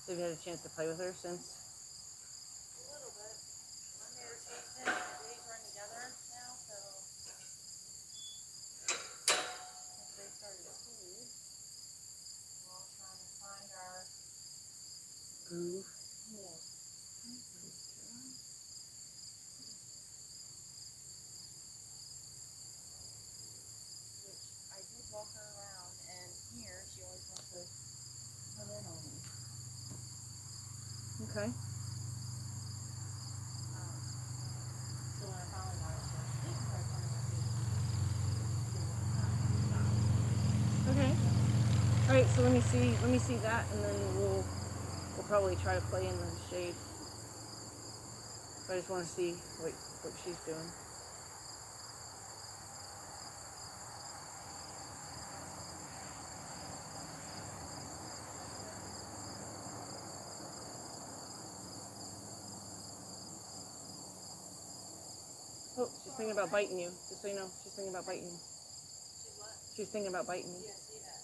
Have you had a chance to play with her since? A little bit. Monday or Tuesday, the days run together now, so since they started school, we're all trying to find our Groove. yeah. Which I did walk her around, and here she always wants to come in on me. Okay. So when I finally got her to sleep, I come in and see. Okay. All right. So let me see that, and then we'll probably try to play in the shade. But I just want to see what she's doing. Oh, she's thinking about biting you. Just so you know, she's thinking about biting you. She's what? She's thinking about biting you. Yeah, see that.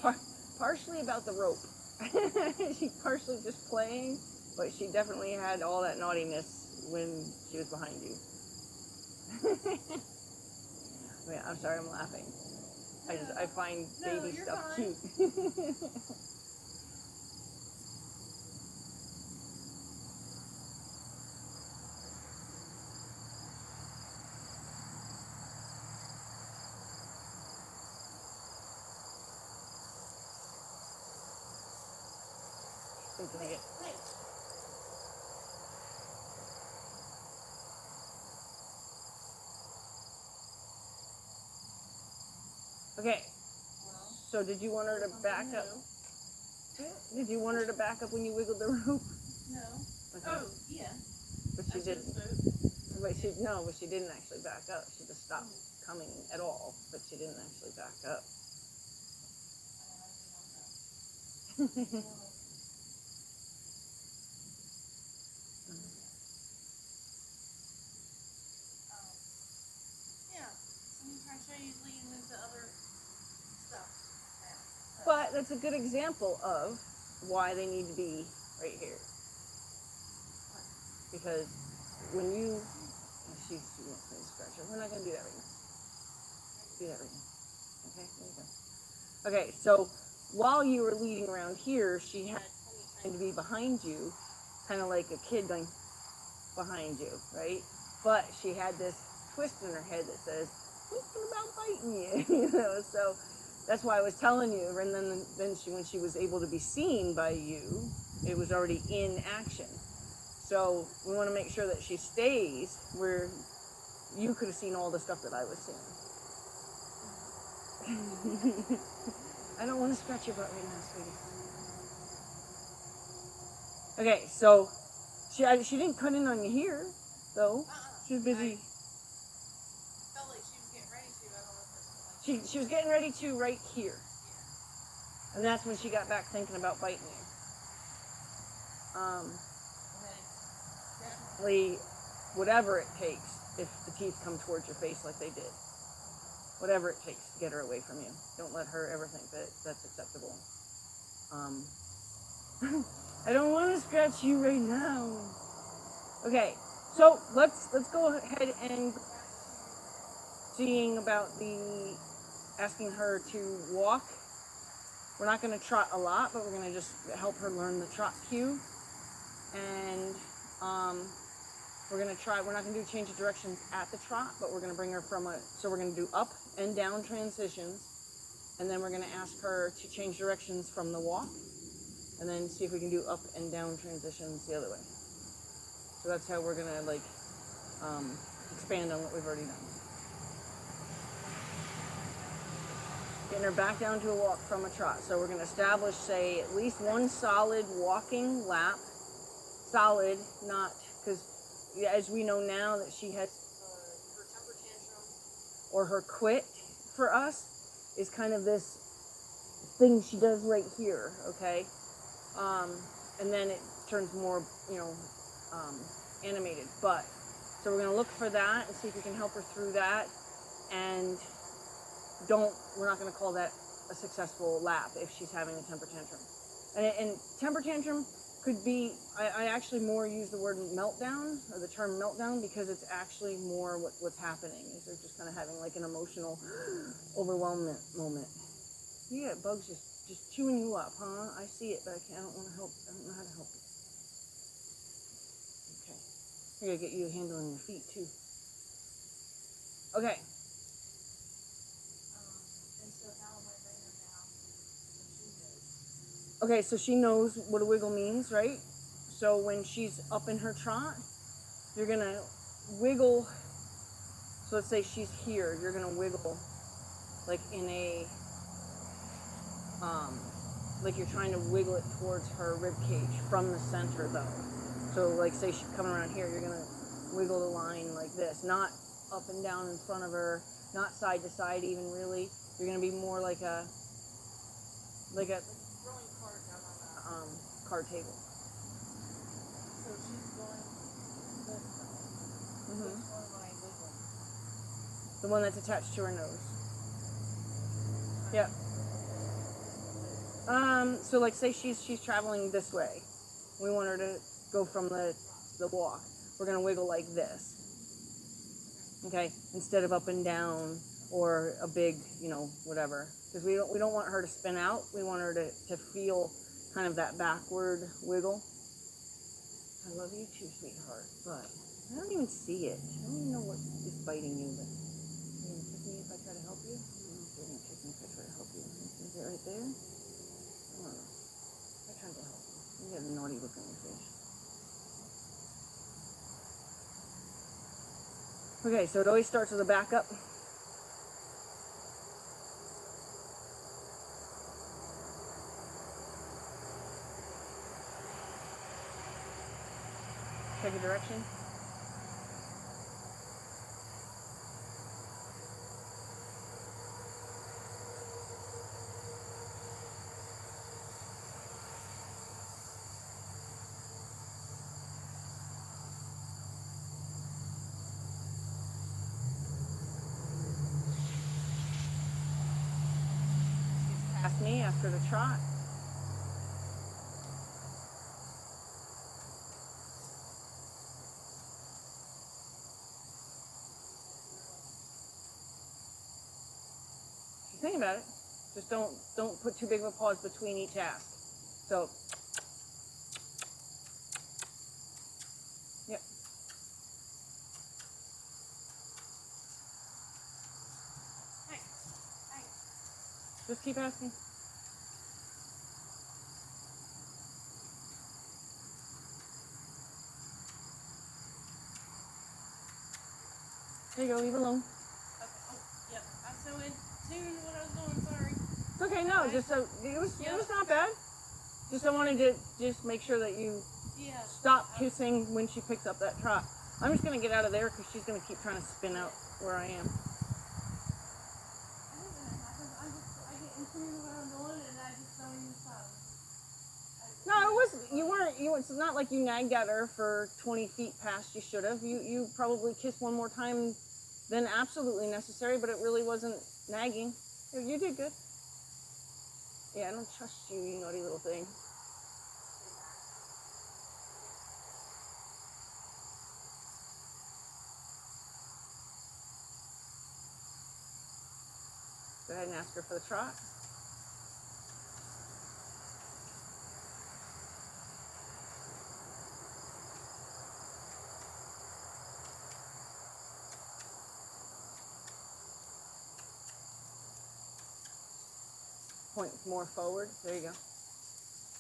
Yeah. Partially about the rope. She's partially just playing, but she definitely had all that naughtiness when she was behind you. Yeah, I'm sorry, I'm laughing. I find baby stuff fine. cute. Thinking it. Hey. Okay. Well, So did you want her to back up? Did you want her to back up when you wiggled the rope? No. Okay. Oh, yeah. But she didn't. But she didn't actually back up. She just stopped coming at all. But she didn't actually back up. Yeah. I'm trying to show you leading into other stuff now. But that's a good example of why they need to be right here. Because when you, she wants me to scratch her. We're not going to do that right now. Do that right now. Okay, there you go. Okay, so while you were leading around here, she had to be behind you, kind of like a kid going behind you, right? But she had this twist in her head that says, thinking about biting you, so that's why I was telling you. And then when she was able to be seen by you, it was already in action. So we want to make sure that she stays where you could have seen all the stuff that I was seeing. I don't want to scratch your butt right now, sweetie. Okay, so she didn't cut in on you here, though. She was busy. I felt like she was getting ready to. I don't know if it's like She was getting ready to right here. And that's when she got back thinking about biting you. Definitely whatever it takes if the teeth come towards your face like they did. Whatever it takes to get her away from you. Don't let her ever think that that's acceptable. I don't want to scratch you right now. Okay, so let's go ahead and seeing about asking her to walk. We're not going to trot a lot, but we're going to just help her learn the trot cue. And we're going to try, we're not going to do change of directions at the trot, but we're going to bring her so we're going to do up and down transitions. And then we're going to ask her to change directions from the walk. And then see if we can do up and down transitions the other way. So that's how we're going to expand on what we've already done. Getting her back down to a walk from a trot. So we're going to establish, say, at least one solid walking lap. Solid, not, because as we know now that she has her temper tantrum or her quit for us is kind of this thing she does right here, okay? And then it turns more, animated. So we're going to look for that and see if we can help her through that. And we're not going to call that a successful lap if she's having a temper tantrum. And temper tantrum could be, I actually more use the word meltdown, or the term meltdown, because it's actually more what's happening, is they're just kind of having like an emotional overwhelmment moment. You get bugs just chewing you up, huh? I see it, but I don't want to help. I don't know how to help you. Okay. I gotta get you a handle on your feet too. Okay. And so how am I bringing her down so she knows? Okay, so she knows what a wiggle means, right? So when she's up in her trot, you're gonna wiggle. So let's say she's here, you're gonna wiggle like in a, like you're trying to wiggle it towards her rib cage from the center though. So like say she's coming around here, you're gonna wiggle the line like this, not up and down in front of her, not side to side even really. You're gonna be more like a Like throwing cards out on card table. So she's going this way. Mm-hmm. Which one am I wiggling? The one that's attached to her nose. Yeah. So like say she's traveling this way. We want her to go from the walk. We're gonna wiggle like this. Okay? Instead of up and down or a big, whatever. Because we don't want her to spin out. We want her to feel kind of that backward wiggle. I love you too, sweetheart, but I don't even see it. I don't even know what is biting you, but you're gonna kick me if I try to help you? I don't know if you're gonna kick me if I try to help you. Is it right there? I don't know. I tried to help you. You got a naughty look on your face. Okay, so it always starts with a backup. Take a direction. Ask me after the trot. Think about it. Just don't put too big of a pause between each ask. So, yep. Hey. Just keep asking. There you go. Leave it alone. Okay. Oh, yep. I'm so in tune to what I was doing. Sorry. It's okay. No, just so it was not bad. Just I wanted to just make sure that you Yeah. stop kissing when she picks up that trot. I'm just gonna get out of there because she's gonna keep trying to spin out where I am. I hate when that happens. I get in tune to what I'm doing and I just don't even stop. No, it was you. It's not like you nagged at her for 20 feet past you should have. You probably kissed one more time than absolutely necessary, but it really wasn't nagging. You did good. Yeah, I don't trust you, you naughty little thing. Go ahead and ask her for the trot. Point more forward. There you go.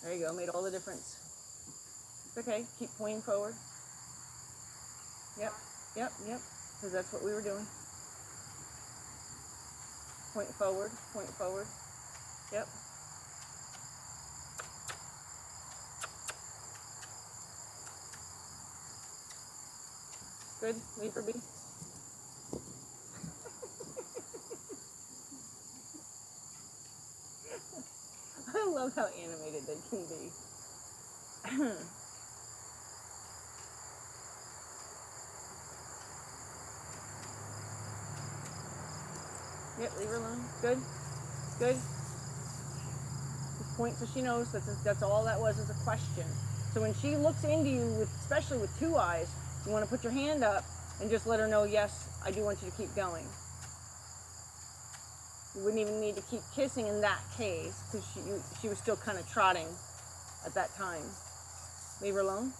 There you go. Made all the difference. It's okay. Keep pointing forward. Yep. Because that's what we were doing. Point forward. Point forward. Yep. Good. Leave her be. I love how animated they can be. Yep, leave her alone. Good. Good. Just point so she knows that's all that was a question. So when she looks into you, especially with two eyes, you want to put your hand up and just let her know, yes, I do want you to keep going. You wouldn't even need to keep kissing in that case because she was still kind of trotting at that time. Leave her alone.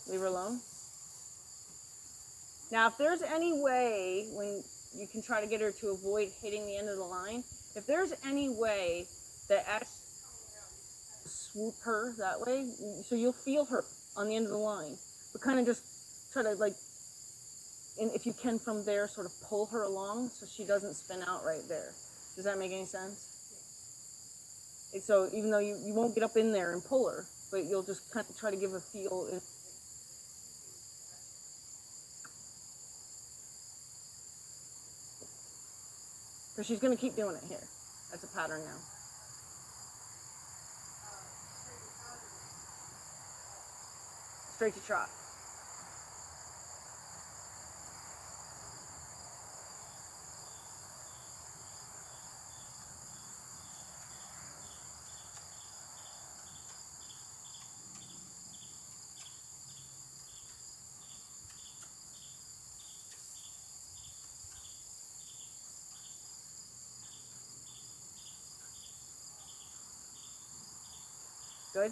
Leave her alone. Now, if there's any way, when you can try to get her to avoid hitting the end of the line, if there's any way that swoop her that way, so you'll feel her on the end of the line, but kind of just try to, like, and if you can from there, sort of pull her along so she doesn't spin out right there. Does that make any sense? Yeah. So even though you won't get up in there and pull her, but you'll just kind of try to give a feel. Because she's going to keep doing it here. That's a pattern now. Straight to trot. Good.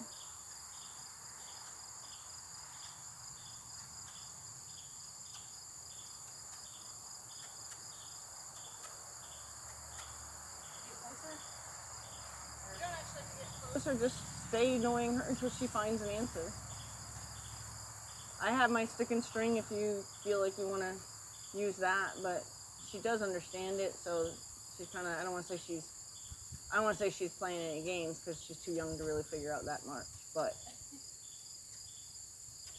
Closer, just stay annoying her until she finds an answer. I have my stick and string if you feel like you want to use that, but she does understand it, so she's kind of, I don't want to say she's playing any games because she's too young to really figure out that much, but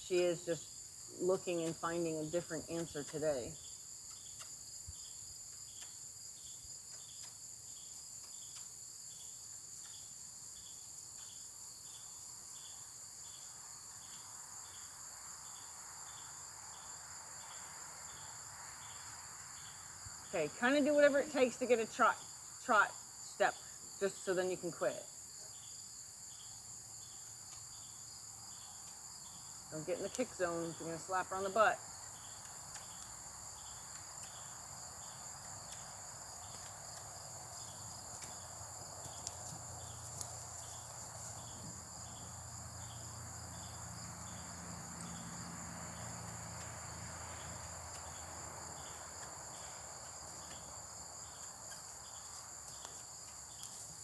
she is just looking and finding a different answer today. Okay, kind of do whatever it takes to get a trot step, just so then you can quit. Don't get in the kick zone if you're going to slap her on the butt.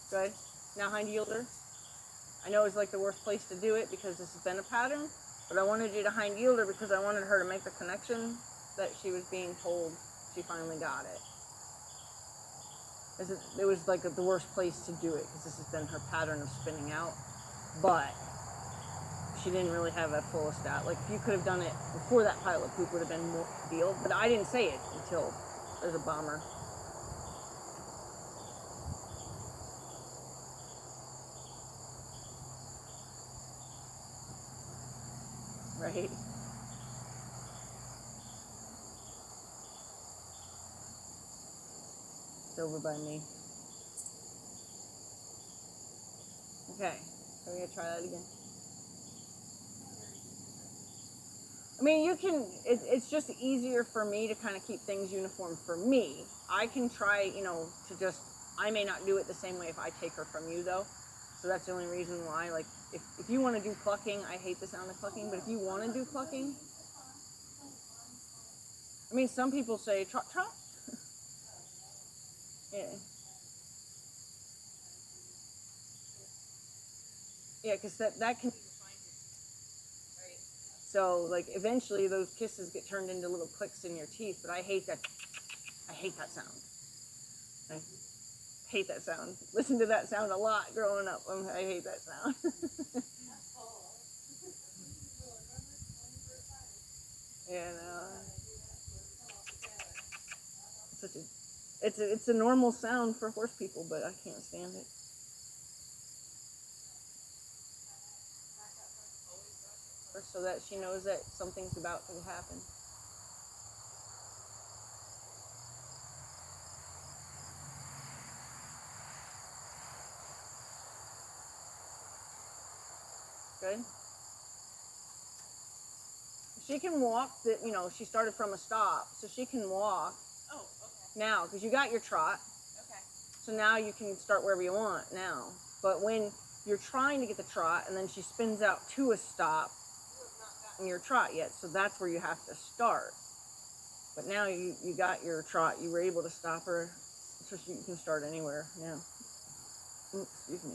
Good. Now hind yielder. I know it's like the worst place to do it because this has been a pattern, but I wanted you to hind yielder because I wanted her to make the connection that she was being told she finally got it. It was like the worst place to do it because this has been her pattern of spinning out, but she didn't really have a full stat. Like if you could have done it before that pile of poop would have been more deal, but I didn't say it until there's a bomber. Right? It's over by me. Okay, so we're gonna try that again. I mean, you can, it's just easier for me to kind of keep things uniform for me. I can try, to just, I may not do it the same way if I take her from you though. So that's the only reason why, like, if you want to do clucking, I hate the sound of clucking, but if you want to do clucking, I mean, some people say trot, trot. Yeah. Yeah, because that can, so like eventually those kisses get turned into little clicks in your teeth, but I hate that sound. I hate that sound. Listen to that sound a lot growing up. I hate that sound. Yeah, no. It's it's a normal sound for horse people, but I can't stand it. So that she knows that something's about to happen. Good. She can walk. She started from a stop, so she can walk. Oh, okay. Now, because you got your trot. Okay. So now you can start wherever you want now. But when you're trying to get the trot and then she spins out to a stop, You have not gotten in your trot yet, so that's where you have to start. But now you got your trot, you were able to stop her, so you can start anywhere now. Excuse me.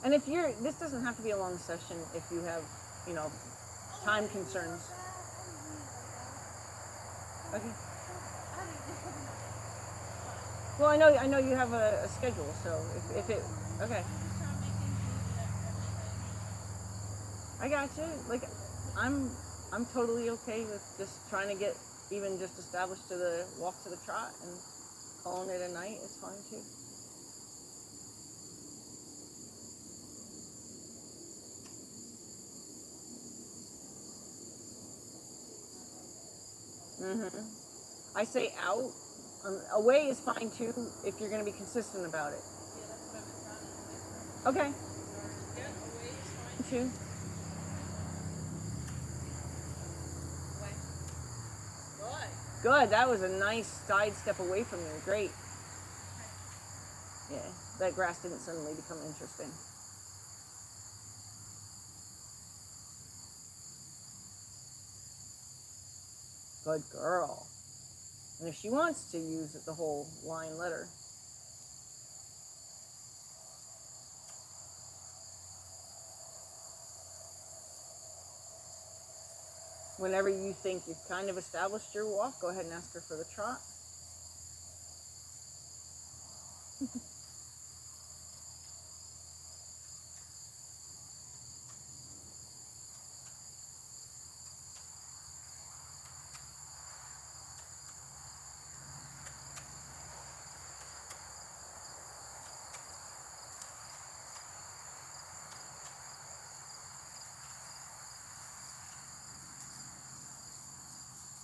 And if this doesn't have to be a long session if you have, time concerns. Okay. Well, I know you have a schedule, so if it, okay. I got you. Like, I'm totally okay with just trying to get even just established to the walk to the trot and calling it a night. It's fine too. I say out. Away is fine too if you're going to be consistent about it. Yeah, that's what I've been trying to do. Okay. Yeah, away is fine. Too. Away. Good. That was a nice sidestep away from you. Great. Yeah, that grass didn't suddenly become interesting. Good girl. And if she wants to use the whole line, let her. Whenever you think you've kind of established your walk, go ahead and ask her for the trot.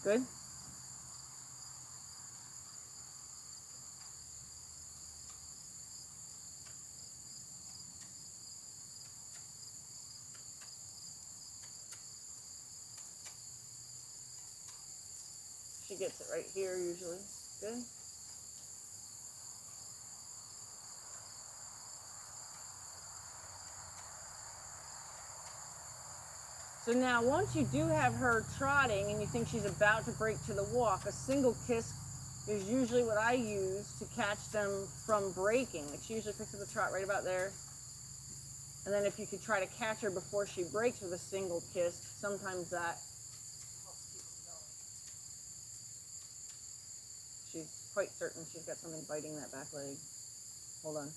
Good. She gets it right here usually. Good. So now once you do have her trotting and you think she's about to break to the walk, a single kiss is usually what I use to catch them from breaking. Like she usually picks up the trot right about there. And then if you could try to catch her before she breaks with a single kiss, sometimes that helps keep them going. She's quite certain she's got something biting that back leg. Hold on.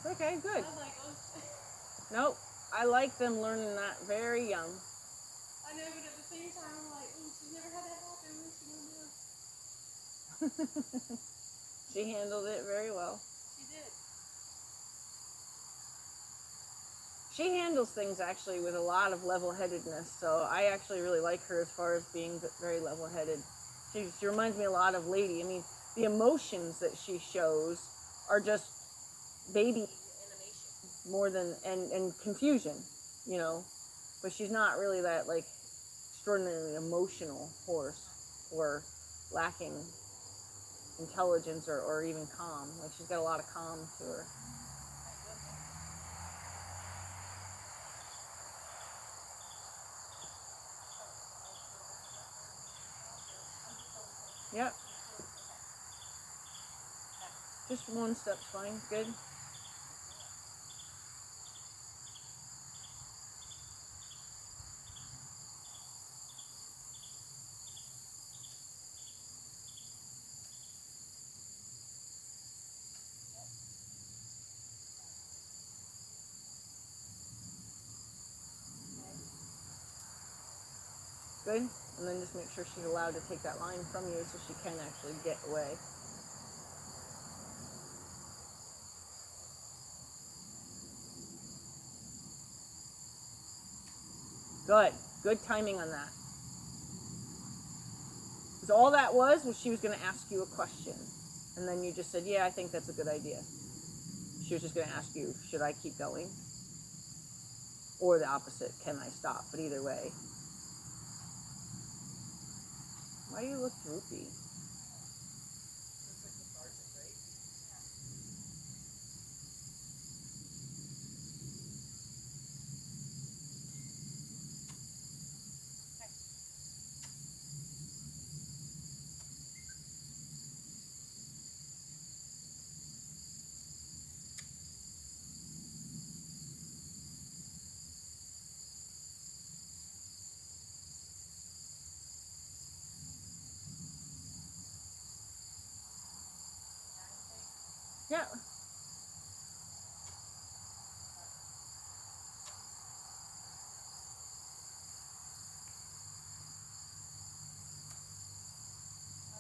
Okay, good. I was like, oh shit. Nope. I like them learning that very young. I know, but at the same time, I'm like, she's never had that happen. What's she gonna do? She handled it very well. She did. She handles things actually with a lot of level-headedness, so I actually really like her as far as being very level-headed. She reminds me a lot of Lady. I mean, the emotions that she shows are just baby animation more than and confusion, but she's not really that like extraordinarily emotional horse or lacking intelligence or even calm. Like she's got a lot of calm to her. Yep. Just one step's fine. Good. Good. And then just make sure she's allowed to take that line from you so she can actually get away. Good. Good timing on that. Because all that was she was going to ask you a question. And then you just said, yeah, I think that's a good idea. She was just going to ask you, should I keep going? Or the opposite, can I stop? But either way. Why do you look droopy? Looks like lethargic, right? Yeah. I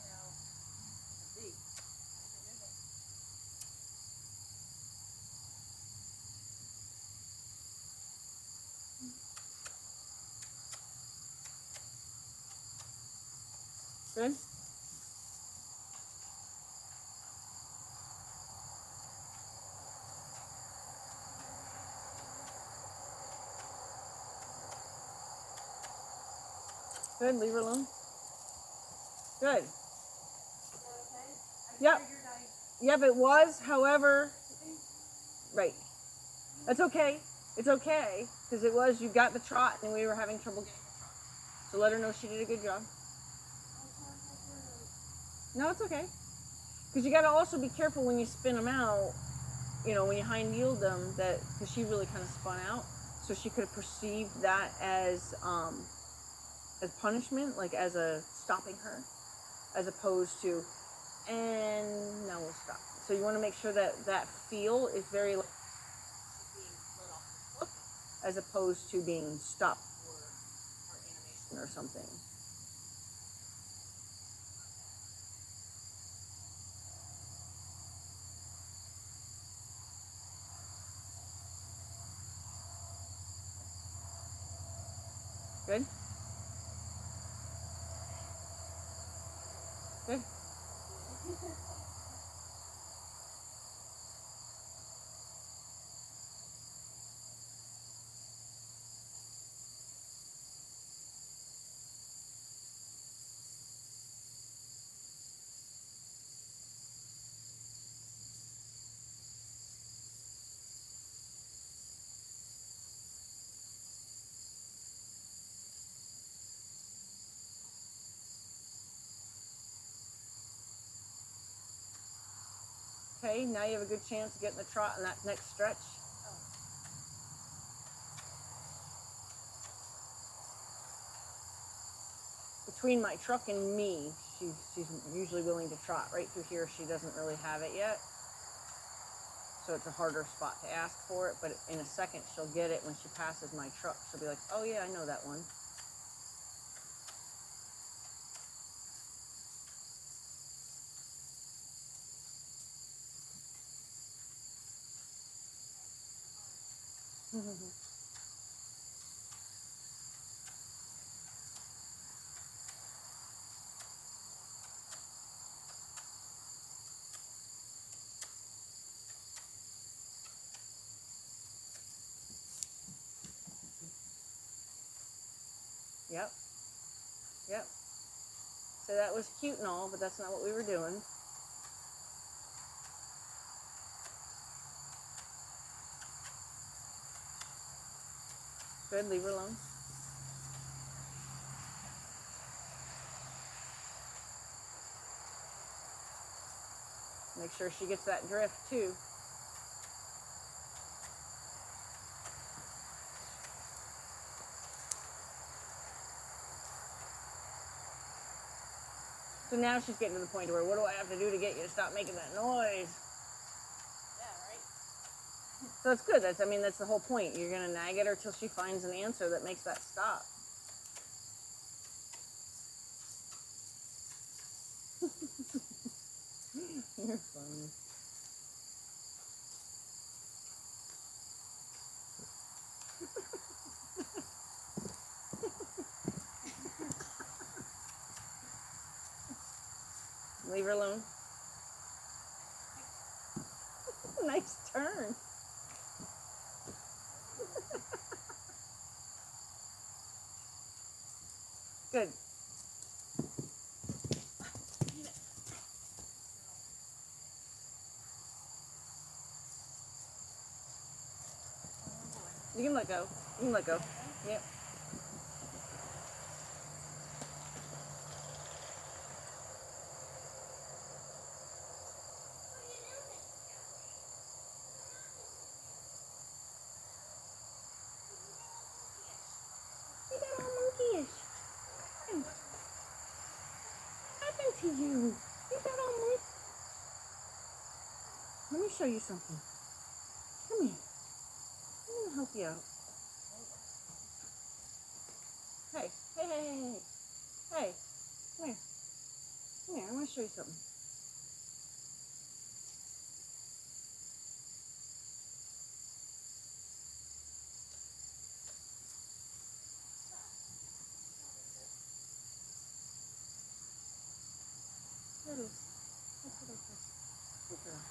know. See. Good. Good. Leave her alone. Good. Yep. Yep, it was. However, right. That's okay. It's okay. Because it was, you got the trot and we were having trouble. So let her know she did a good job. No, it's okay. Because you got to also be careful when you spin them out, you know, when you high yield them, that, because she really kind of spun out. So she could have perceived that as punishment, like as a stopping her, as opposed to, and now we'll stop. So you want to make sure that that feel is very like being let off the hook, as opposed to being stopped or animation or something. Good? Good. Okay, now you have a good chance of getting the trot in that next stretch. Between my truck and me, she's usually willing to trot. Right through here, she doesn't really have it yet. So it's a harder spot to ask for it, but in a second she'll get it when she passes my truck. She'll be like, oh yeah, I know that one. Yep. Yep. So that was cute and all, but that's not what we were doing. good. Leave her alone. Make sure she gets that drift too. So now she's getting to the point where, what do I have to do to get you to stop making that noise? Yeah, right? So it's good. That's the whole point. You're gonna nag at her till she finds an answer that makes that stop. You're funny. Leave her alone. Nice turn. Good. You can let go. You can let go. Yep. You got all monkeyish. What happened to you? You got all monkey. Let me show you something. Come here. I'm gonna help you out. Hey, hey, hey, hey, hey. Hey, come here. Come here, I want to show you something. There it is. That's what I said. Good girl.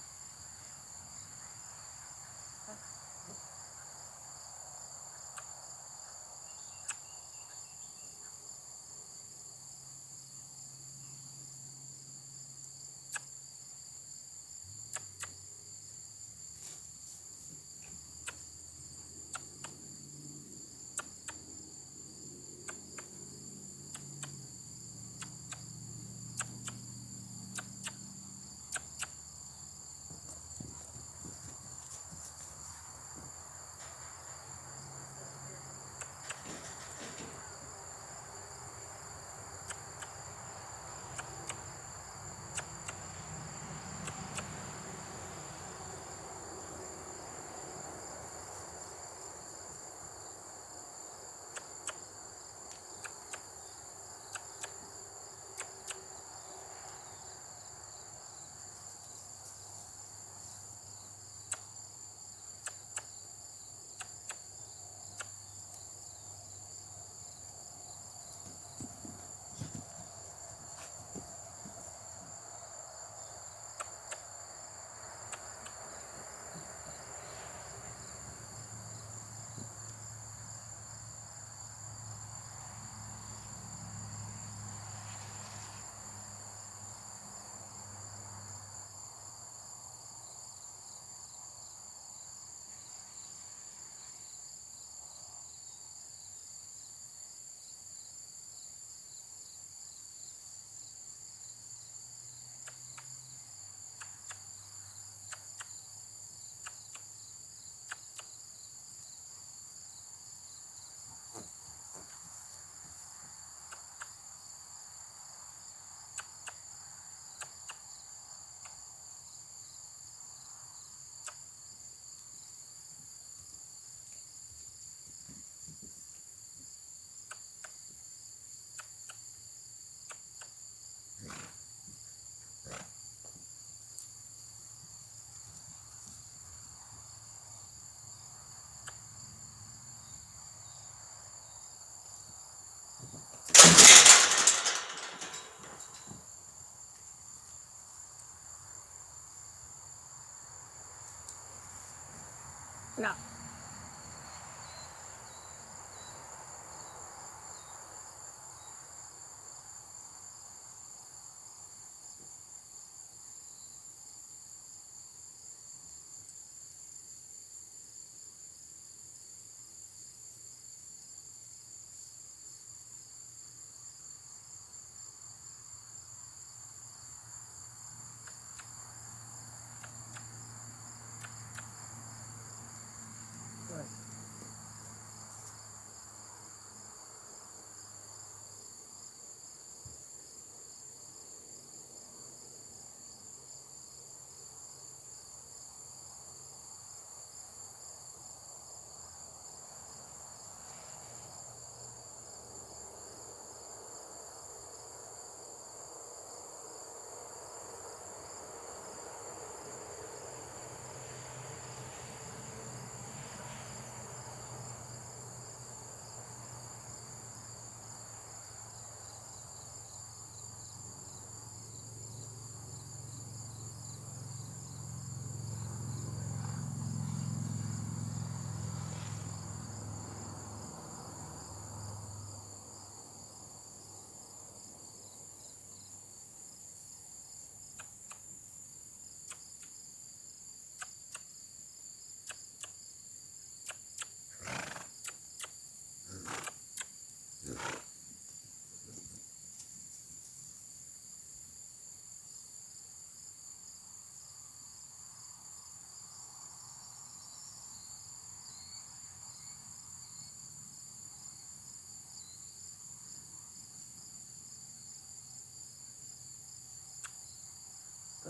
No.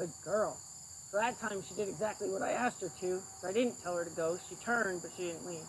Good girl. So that time she did exactly what I asked her to. So I didn't tell her to go. She turned, but she didn't leave.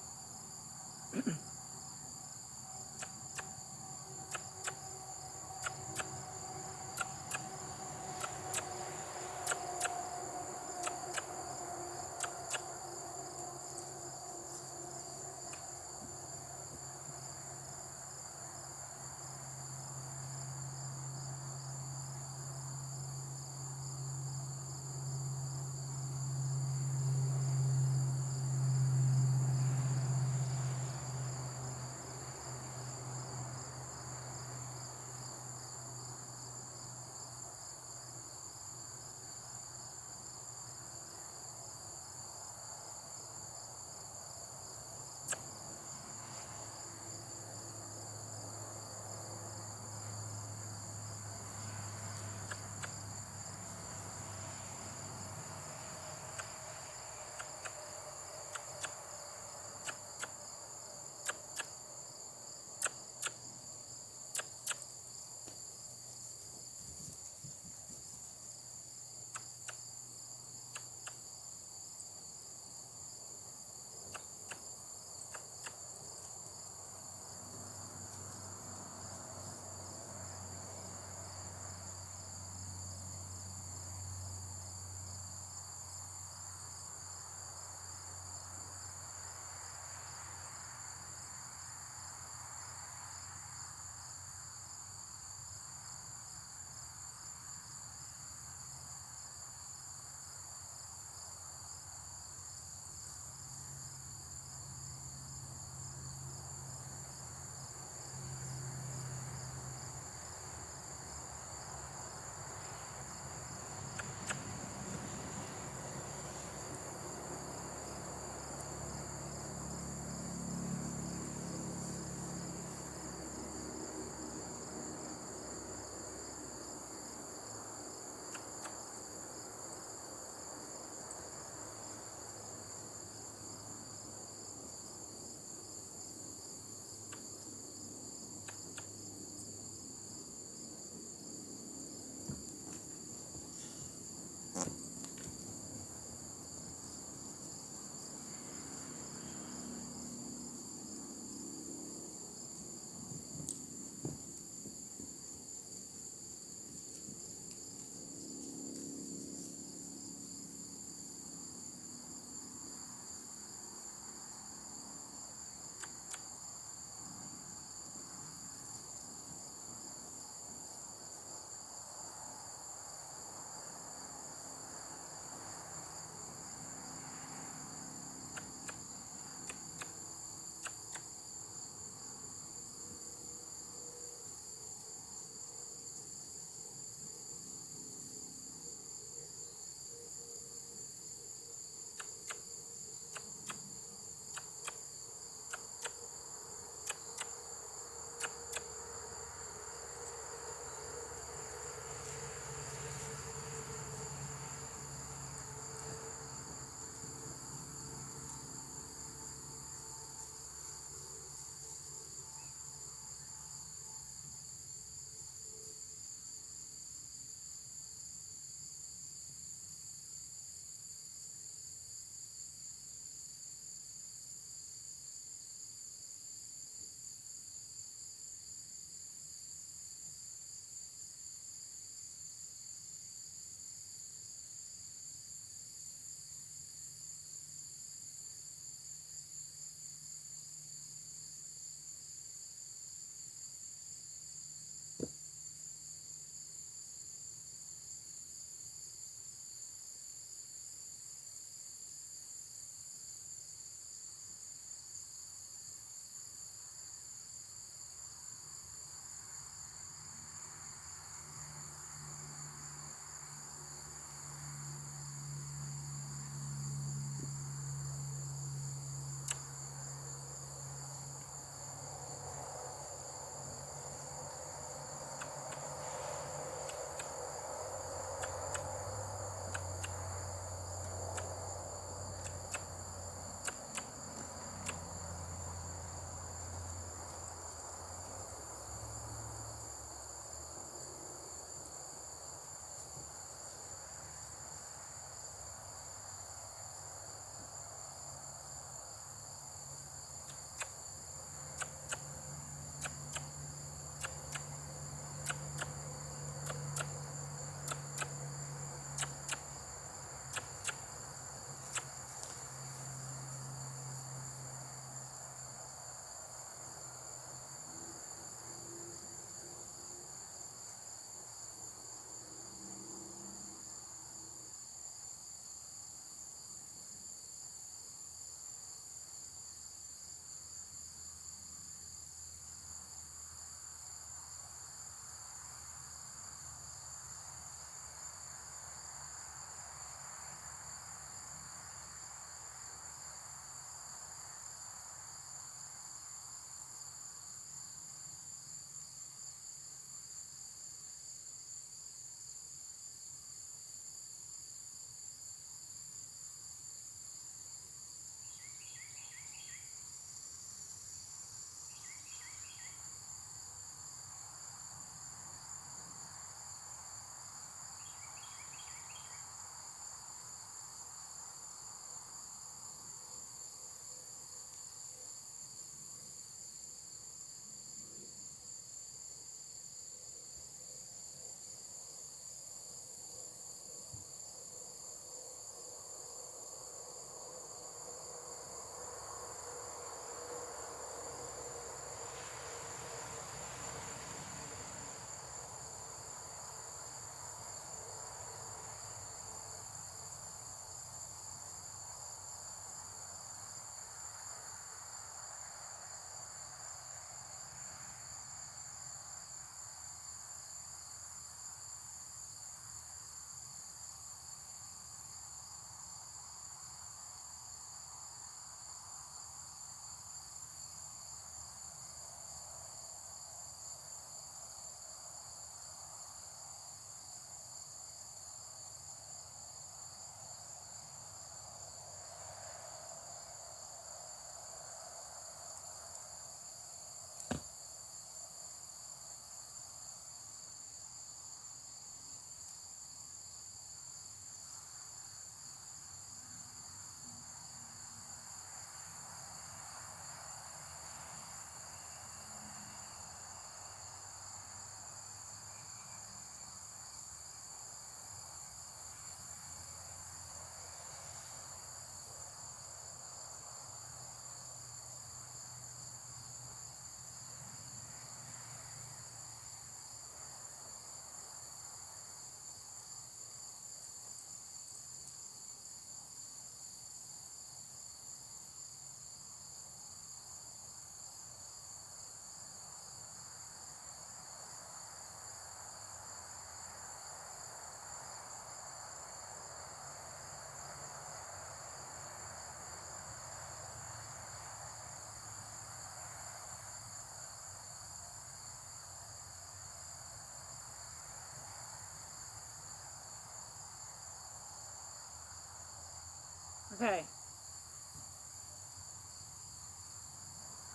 Okay.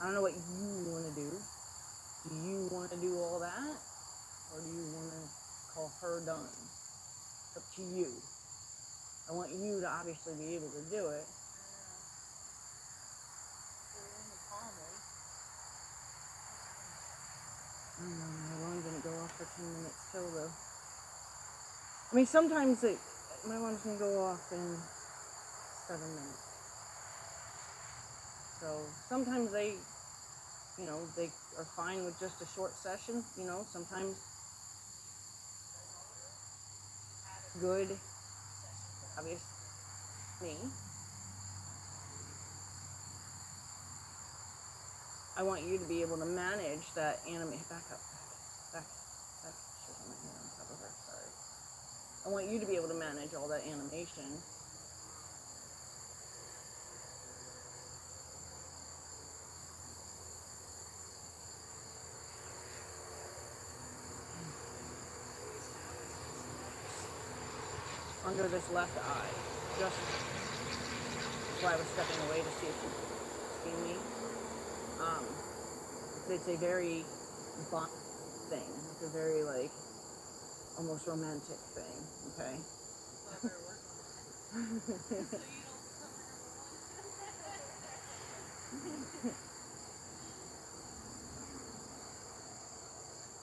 I don't know what you want to do. Do you want to do all that? Or do you want to call her done? It's up to you. I want you to obviously be able to do it. I don't know, my alarm didn't go off for 10 minutes till though. I mean, sometimes my alarm's gonna go off in 7 minutes. So sometimes they are fine with just a short session. Sometimes good, obviously, me. I want you to be able to manage that anime. Back up. She's on my hand on top of her. Sorry. I want you to be able to manage all that animation. Under this left eye. Just where I was stepping away to see if you could see me. It's a very bond thing. It's a very, like, almost romantic thing, okay?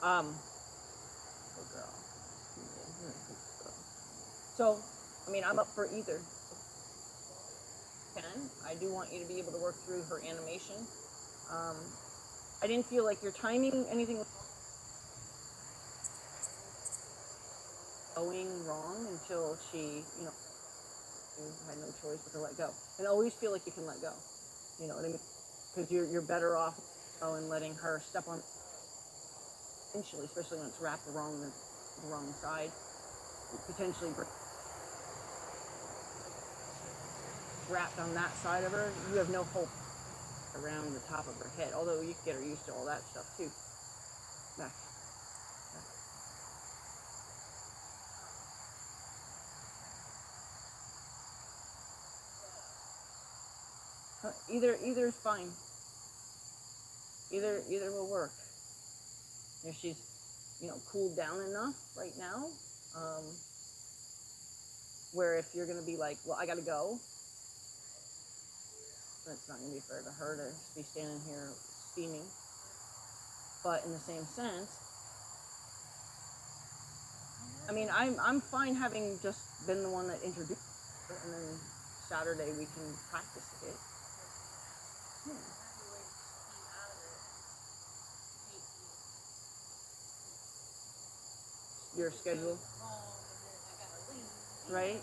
Poor girl. So, I mean, I'm up for either. I do want you to be able to work through her animation. I didn't feel like your timing, anything was going wrong until she, you had no choice but to let go. And always feel like you can let go. You know what I mean? Because you're better off and letting her step on, potentially, especially when it's wrapped the wrong side, potentially wrapped on that side of her. You have no hope around the top of her head. Although you can get her used to all that stuff too. Back. Either is fine. Either will work. If she's, cooled down enough right now, where if you're gonna be like, well, I gotta go, it's not gonna be fair to her to be standing here steaming. But in the same sense, I mean, I'm fine having just been the one that introduced it, and then Saturday we can practice it. Your schedule, right?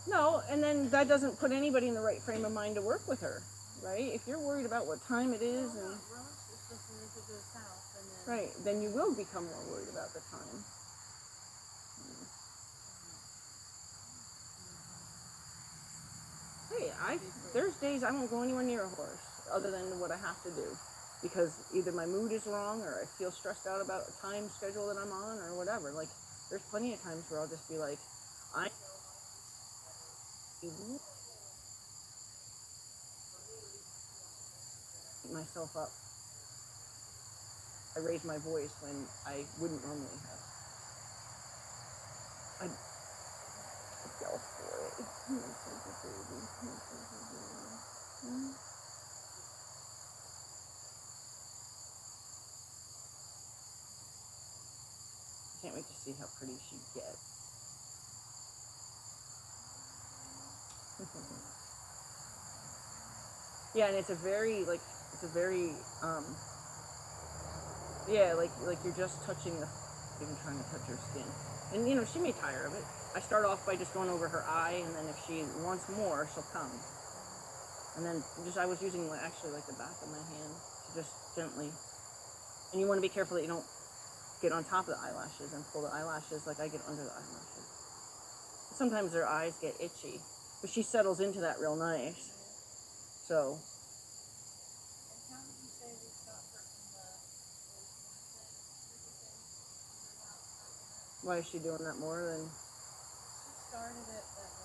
No, and then that doesn't put anybody in the right frame of mind to work with her, right? If you're worried about what time it is, and right, then you will become more worried about the time. Hey, there's days I won't go anywhere near a horse other than what I have to do, because either my mood is wrong or I feel stressed out about a time schedule that I'm on or whatever. Like, there's plenty of times where I'll just be like, I beat myself up. I raise my voice when I wouldn't normally have. I'd yell for it. Can't wait to see how pretty she gets. Yeah, and it's a very, yeah, like you're just touching even trying to touch her skin. And, she may tire of it. I start off by just going over her eye, and then if she wants more, she'll come. And then I was using actually like the back of my hand to just gently, and you want to be careful that you don't get on top of the eyelashes and pull the eyelashes like I get under the eyelashes. Sometimes their eyes get itchy, but she settles into that real nice. So. Why is she doing that more than? started it that